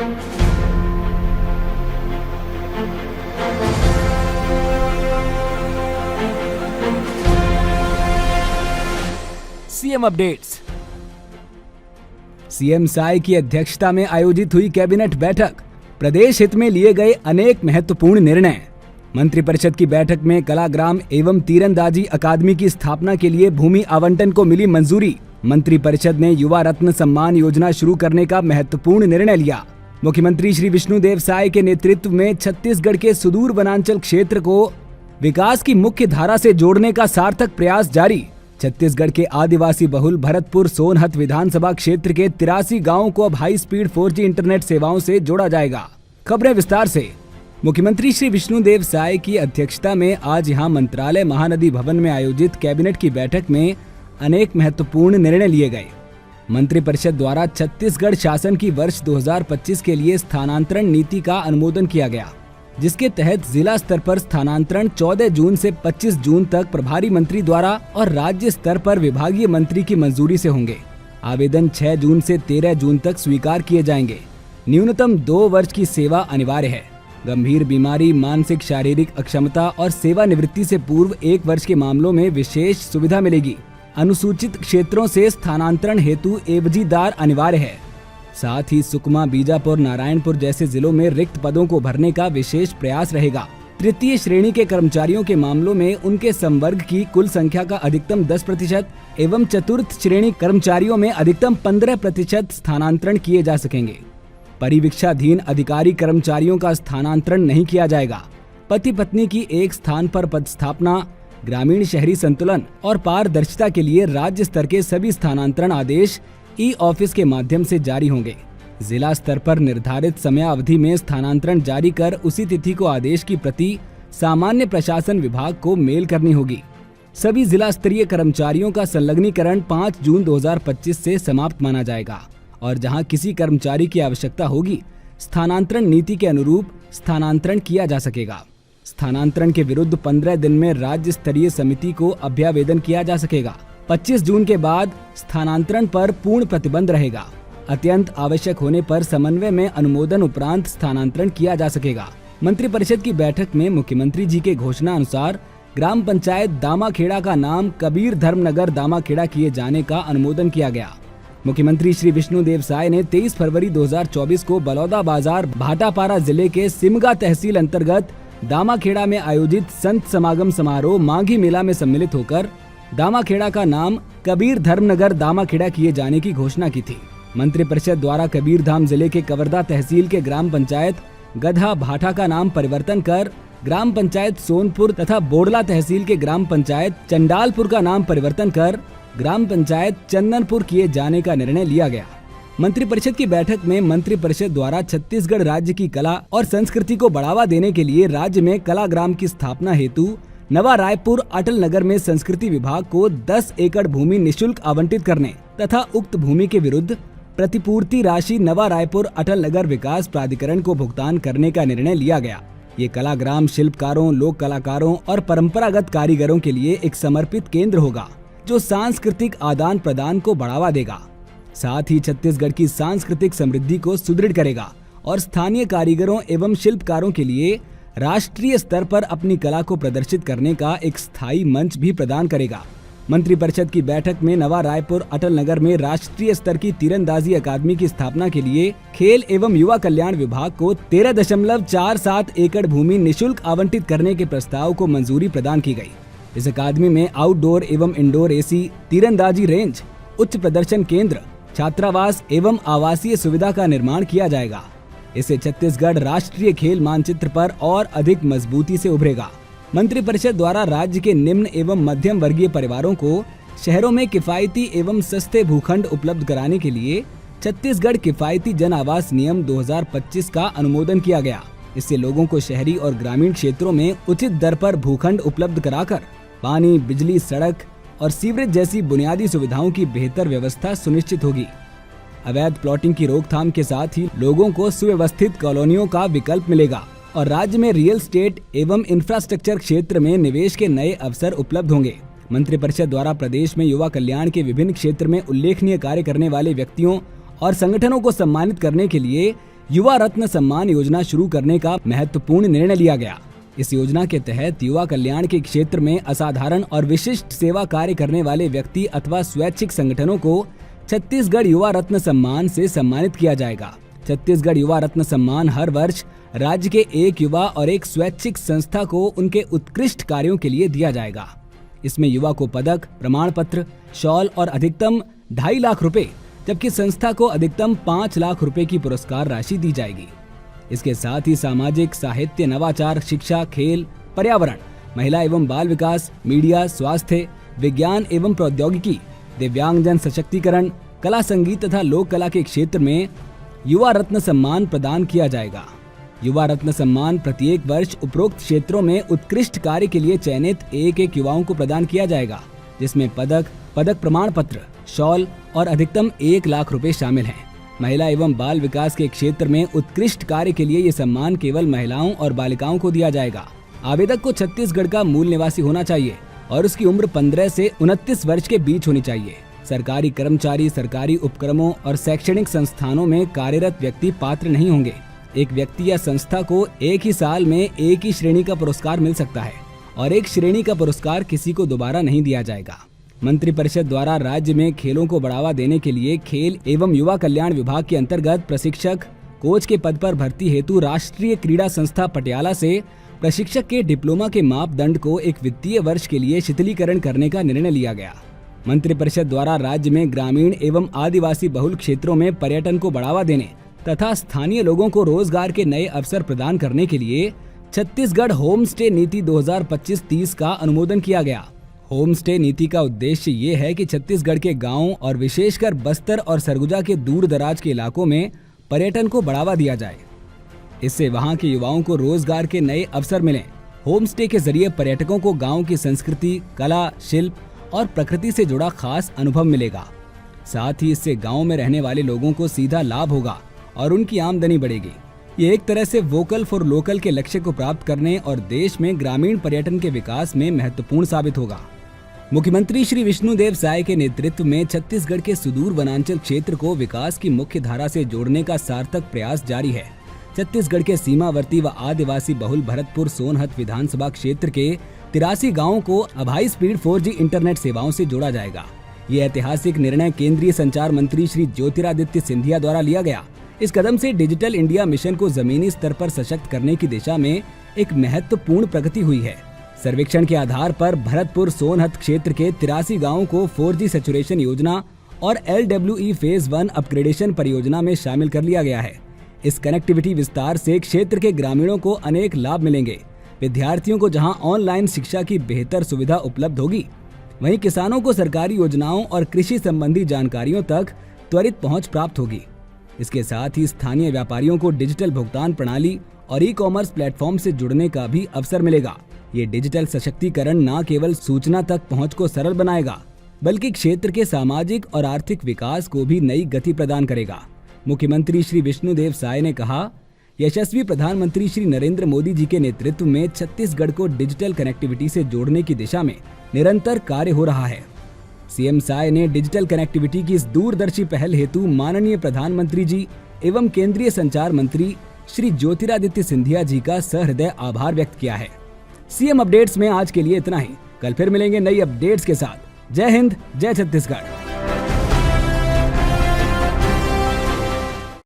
CM updates. CM Sai की अध्यक्षता में आयोजित हुई कैबिनेट बैठक। प्रदेश हित में लिए गए अनेक महत्वपूर्ण निर्णय। मंत्रिपरिषद की बैठक में कलाग्राम एवं तीरंदाजी अकादमी की स्थापना के लिए भूमि आवंटन को मिली मंजूरी। मंत्रिपरिषद ने युवा रत्न सम्मान योजना शुरू करने का महत्वपूर्ण निर्णय लिया। मुख्यमंत्री श्री विष्णुदेव साय के नेतृत्व में छत्तीसगढ़ के सुदूर वनांचल क्षेत्र को विकास की मुख्य धारा से जोड़ने का सार्थक प्रयास जारी। छत्तीसगढ़ के आदिवासी बहुल भरतपुर सोनहत विधानसभा क्षेत्र के 83 गांवों को अब हाई स्पीड 4G इंटरनेट सेवाओं से जोड़ा जाएगा। खबरें विस्तार से। मुख्यमंत्री श्री विष्णुदेव साय की अध्यक्षता में आज यहां मंत्रालय महानदी भवन में आयोजित कैबिनेट की बैठक में अनेक महत्वपूर्ण निर्णय लिए गए। मंत्रिपरिषद द्वारा छत्तीसगढ़ शासन की वर्ष 2025 के लिए स्थानांतरण नीति का अनुमोदन किया गया, जिसके तहत जिला स्तर पर स्थानांतरण 14 जून से 25 जून तक प्रभारी मंत्री द्वारा और राज्य स्तर पर विभागीय मंत्री की मंजूरी से होंगे। आवेदन 6 जून से 13 जून तक स्वीकार किए जाएंगे। न्यूनतम 2 वर्ष की सेवा अनिवार्य है। गंभीर बीमारी, मानसिक शारीरिक अक्षमता और सेवानिवृत्ति से पूर्व 1 वर्ष के मामलों में विशेष सुविधा मिलेगी। अनुसूचित क्षेत्रों से स्थानांतरण हेतु एवजीदार अनिवार्य है। साथ ही सुकमा, बीजापुर, नारायणपुर जैसे जिलों में रिक्त पदों को भरने का विशेष प्रयास रहेगा। तृतीय श्रेणी के कर्मचारियों के मामलों में उनके संवर्ग की कुल संख्या का अधिकतम 10% एवं चतुर्थ श्रेणी कर्मचारियों में अधिकतम 15% स्थानांतरण किए जा सकेंगे। परिवीक्षाधीन अधिकारी कर्मचारियों का स्थानांतरण नहीं किया जाएगा। पति पत्नी की एक स्थान पर पदस्थापना, ग्रामीण शहरी संतुलन और पारदर्शिता के लिए राज्य स्तर के सभी स्थानांतरण आदेश ई-ऑफिस के माध्यम से जारी होंगे। जिला स्तर पर निर्धारित समयावधि में स्थानांतरण जारी कर उसी तिथि को आदेश की प्रति सामान्य प्रशासन विभाग को मेल करनी होगी। सभी जिला स्तरीय कर्मचारियों का संलग्नीकरण 5 जून 2025 से समाप्त माना जाएगा और जहां किसी कर्मचारी की आवश्यकता होगी, स्थानांतरण नीति के अनुरूप स्थानांतरण किया जा सकेगा। स्थानांतरण के विरुद्ध 15 दिन में राज्य स्तरीय समिति को अभ्यावेदन किया जा सकेगा। 25 जून के बाद स्थानांतरण पर पूर्ण प्रतिबंध रहेगा। अत्यंत आवश्यक होने पर समन्वय में अनुमोदन उपरांत स्थानांतरण किया जा सकेगा। मंत्रिपरिषद की बैठक में मुख्यमंत्री जी के घोषणा अनुसार ग्राम पंचायत दामाखेड़ा का नाम कबीर धर्मनगर दामाखेड़ा किए जाने का अनुमोदन किया गया। मुख्यमंत्री श्री विष्णुदेव साय ने 23 फरवरी 2024 को बलौदाबाजार भाटापारा जिले के सिमगा तहसील अंतर्गत दामाखेड़ा में आयोजित संत समागम समारोह माघी मेला में सम्मिलित होकर दामाखेड़ा का नाम कबीर धर्मनगर दामाखेड़ा किए जाने की घोषणा की थी। मंत्रिपरिषद द्वारा कबीरधाम जिले के कवर्धा तहसील के ग्राम पंचायत गधा भाटा का नाम परिवर्तन कर ग्राम पंचायत सोनपुर तथा बोडला तहसील के ग्राम पंचायत चंडालपुर का नाम परिवर्तन कर ग्राम पंचायत चंदनपुर किए जाने का निर्णय लिया गया। मंत्रिपरिषद की बैठक में मंत्रिपरिषद द्वारा छत्तीसगढ़ राज्य की कला और संस्कृति को बढ़ावा देने के लिए राज्य में कलाग्राम की स्थापना हेतु नवा रायपुर अटल नगर में संस्कृति विभाग को 10 एकड़ भूमि निःशुल्क आवंटित करने तथा उक्त भूमि के विरुद्ध प्रतिपूर्ति राशि नवा रायपुर अटल नगर विकास प्राधिकरण को भुगतान करने का निर्णय लिया गया। ये कलाग्राम शिल्पकारों, लोक कलाकारों और परंपरागत कारीगरों के लिए एक समर्पित केंद्र होगा जो सांस्कृतिक आदान प्रदान को बढ़ावा देगा। साथ ही छत्तीसगढ़ की सांस्कृतिक समृद्धि को सुदृढ़ करेगा और स्थानीय कारीगरों एवं शिल्पकारों के लिए राष्ट्रीय स्तर पर अपनी कला को प्रदर्शित करने का एक स्थायी मंच भी प्रदान करेगा। मंत्रिपरिषद की बैठक में नवा रायपुर अटल नगर में राष्ट्रीय स्तर की तीरंदाजी अकादमी की स्थापना के लिए खेल एवं युवा कल्याण विभाग को 13.47 एकड़ भूमि निःशुल्क आवंटित करने के प्रस्ताव को मंजूरी प्रदान की गई। इस अकादमी में आउटडोर एवं इंडोर एसी तीरंदाजी रेंज, उच्च प्रदर्शन केंद्र, छात्रावास एवं आवासीय सुविधा का निर्माण किया जाएगा। इससे छत्तीसगढ़ राष्ट्रीय खेल मानचित्र पर और अधिक मजबूती से उभरेगा। मंत्रिपरिषद द्वारा राज्य के निम्न एवं मध्यम वर्गीय परिवारों को शहरों में किफायती एवं सस्ते भूखंड उपलब्ध कराने के लिए छत्तीसगढ़ किफायती जन आवास नियम 2025 का अनुमोदन किया गया। इससे लोगों को शहरी और ग्रामीण क्षेत्रों में उचित दर पर भूखंड उपलब्ध कराकर पानी, बिजली, सड़क और सीवरेज जैसी बुनियादी सुविधाओं की बेहतर व्यवस्था सुनिश्चित होगी। अवैध प्लॉटिंग की रोकथाम के साथ ही लोगों को सुव्यवस्थित कॉलोनियों का विकल्प मिलेगा और राज्य में रियल एस्टेट एवं इंफ्रास्ट्रक्चर क्षेत्र में निवेश के नए अवसर उपलब्ध होंगे। मंत्रिपरिषद द्वारा प्रदेश में युवा कल्याण के विभिन्न क्षेत्र में उल्लेखनीय कार्य करने वाले व्यक्तियों और संगठनों को सम्मानित करने के लिए युवा रत्न सम्मान योजना शुरू करने का महत्वपूर्ण निर्णय लिया गया। इस योजना के तहत युवा कल्याण के क्षेत्र में असाधारण और विशिष्ट सेवा कार्य करने वाले व्यक्ति अथवा स्वैच्छिक संगठनों को छत्तीसगढ़ युवा रत्न सम्मान से सम्मानित किया जाएगा। छत्तीसगढ़ युवा रत्न सम्मान हर वर्ष राज्य के एक युवा और एक स्वैच्छिक संस्था को उनके उत्कृष्ट कार्यों के लिए दिया जाएगा। इसमें युवा को पदक, प्रमाण पत्र, शॉल और अधिकतम 2.5 लाख रुपए, जबकि संस्था को अधिकतम 5 लाख रुपए की पुरस्कार राशि दी जाएगी। इसके साथ ही सामाजिक, साहित्य, नवाचार, शिक्षा, खेल, पर्यावरण, महिला एवं बाल विकास, मीडिया, स्वास्थ्य, विज्ञान एवं प्रौद्योगिकी, दिव्यांगजन सशक्तिकरण, कला, संगीत तथा लोक कला के क्षेत्र में युवा रत्न सम्मान प्रदान किया जाएगा। युवा रत्न सम्मान प्रत्येक वर्ष उपरोक्त क्षेत्रों में उत्कृष्ट कार्य के लिए चयनित एक युवाओं को प्रदान किया जाएगा, जिसमें पदक प्रमाण पत्र, शॉल और अधिकतम 1 लाख रुपए शामिल हैं। महिला एवं बाल विकास के क्षेत्र में उत्कृष्ट कार्य के लिए ये सम्मान केवल महिलाओं और बालिकाओं को दिया जाएगा। आवेदक को छत्तीसगढ़ का मूल निवासी होना चाहिए और उसकी उम्र 15 से 29 वर्ष के बीच होनी चाहिए। सरकारी कर्मचारी, सरकारी उपक्रमों और शैक्षणिक संस्थानों में कार्यरत व्यक्ति पात्र नहीं होंगे। एक व्यक्ति या संस्था को एक ही साल में एक ही श्रेणी का पुरस्कार मिल सकता है और एक श्रेणी का पुरस्कार किसी को दोबारा नहीं दिया जाएगा। मंत्रिपरिषद द्वारा राज्य में खेलों को बढ़ावा देने के लिए खेल एवं युवा कल्याण विभाग के अंतर्गत प्रशिक्षक, कोच के पद पर भर्ती हेतु राष्ट्रीय क्रीड़ा संस्था पटियाला से प्रशिक्षक के डिप्लोमा के मापदंड को एक वित्तीय वर्ष के लिए शिथिलीकरण करने का निर्णय लिया गया। मंत्रिपरिषद द्वारा राज्य में ग्रामीण एवं आदिवासी बहुल क्षेत्रों में पर्यटन को बढ़ावा देने तथा स्थानीय लोगों को रोजगार के नए अवसर प्रदान करने के लिए छत्तीसगढ़ होम स्टे नीति 2025-30 का अनुमोदन किया गया। होम स्टे नीति का उद्देश्य ये है कि छत्तीसगढ़ के गांवों और विशेषकर बस्तर और सरगुजा के दूर दराज के इलाकों में पर्यटन को बढ़ावा दिया जाए। इससे वहां के युवाओं को रोजगार के नए अवसर मिलें। होम स्टे के जरिए पर्यटकों को गांव की संस्कृति, कला, शिल्प और प्रकृति से जुड़ा खास अनुभव मिलेगा। साथ ही इससे गांव में रहने वाले लोगों को सीधा लाभ होगा और उनकी आमदनी बढ़ेगी। ये एक तरह से वोकल फॉर लोकल के लक्ष्य को प्राप्त करने और देश में ग्रामीण पर्यटन के विकास में महत्वपूर्ण साबित होगा। मुख्यमंत्री श्री विष्णुदेव साय के नेतृत्व में छत्तीसगढ़ के सुदूर वनांचल क्षेत्र को विकास की मुख्य धारा से जोड़ने का सार्थक प्रयास जारी है। छत्तीसगढ़ के सीमावर्ती व आदिवासी बहुल भरतपुर सोनहत विधानसभा क्षेत्र के 83 गाँवों को अब हाई स्पीड 4G इंटरनेट सेवाओं से जोड़ा जाएगा। ये ऐतिहासिक निर्णय केंद्रीय संचार मंत्री श्री ज्योतिरादित्य सिंधिया द्वारा लिया गया। इस कदम से डिजिटल इंडिया मिशन को जमीनी स्तर पर सशक्त करने की दिशा में एक महत्वपूर्ण प्रगति हुई है। सर्वेक्षण के आधार पर भरतपुर सोनहत क्षेत्र के 83 गाँवों को 4G सैचुरेशन योजना और LWE फेज 1 अपग्रेडेशन परियोजना में शामिल कर लिया गया है। इस कनेक्टिविटी विस्तार से क्षेत्र के ग्रामीणों को अनेक लाभ मिलेंगे। विद्यार्थियों को जहां ऑनलाइन शिक्षा की बेहतर सुविधा उपलब्ध होगी, वहीं किसानों को सरकारी योजनाओं और कृषि संबंधी जानकारियों तक त्वरित पहुंच प्राप्त होगी। इसके साथ ही स्थानीय व्यापारियों को डिजिटल भुगतान प्रणाली और ई-कॉमर्स प्लेटफॉर्म से जुड़ने का भी अवसर मिलेगा। ये डिजिटल सशक्तिकरण न केवल सूचना तक पहुंच को सरल बनाएगा, बल्कि क्षेत्र के सामाजिक और आर्थिक विकास को भी नई गति प्रदान करेगा। मुख्यमंत्री श्री विष्णुदेव साय ने कहा, यशस्वी प्रधानमंत्री श्री नरेंद्र मोदी जी के नेतृत्व में छत्तीसगढ़ को डिजिटल कनेक्टिविटी से जोड़ने की दिशा में निरंतर कार्य हो रहा है। सीएम साय ने डिजिटल कनेक्टिविटी की इस दूरदर्शी पहल हेतु माननीय प्रधानमंत्री जी एवं केंद्रीय संचार मंत्री श्री ज्योतिरादित्य सिंधिया जी का सहृदय आभार व्यक्त किया है। सीएम अपडेट्स में आज के लिए इतना ही। कल फिर मिलेंगे नई अपडेट्स के साथ। जय हिंद, जय छत्तीसगढ़।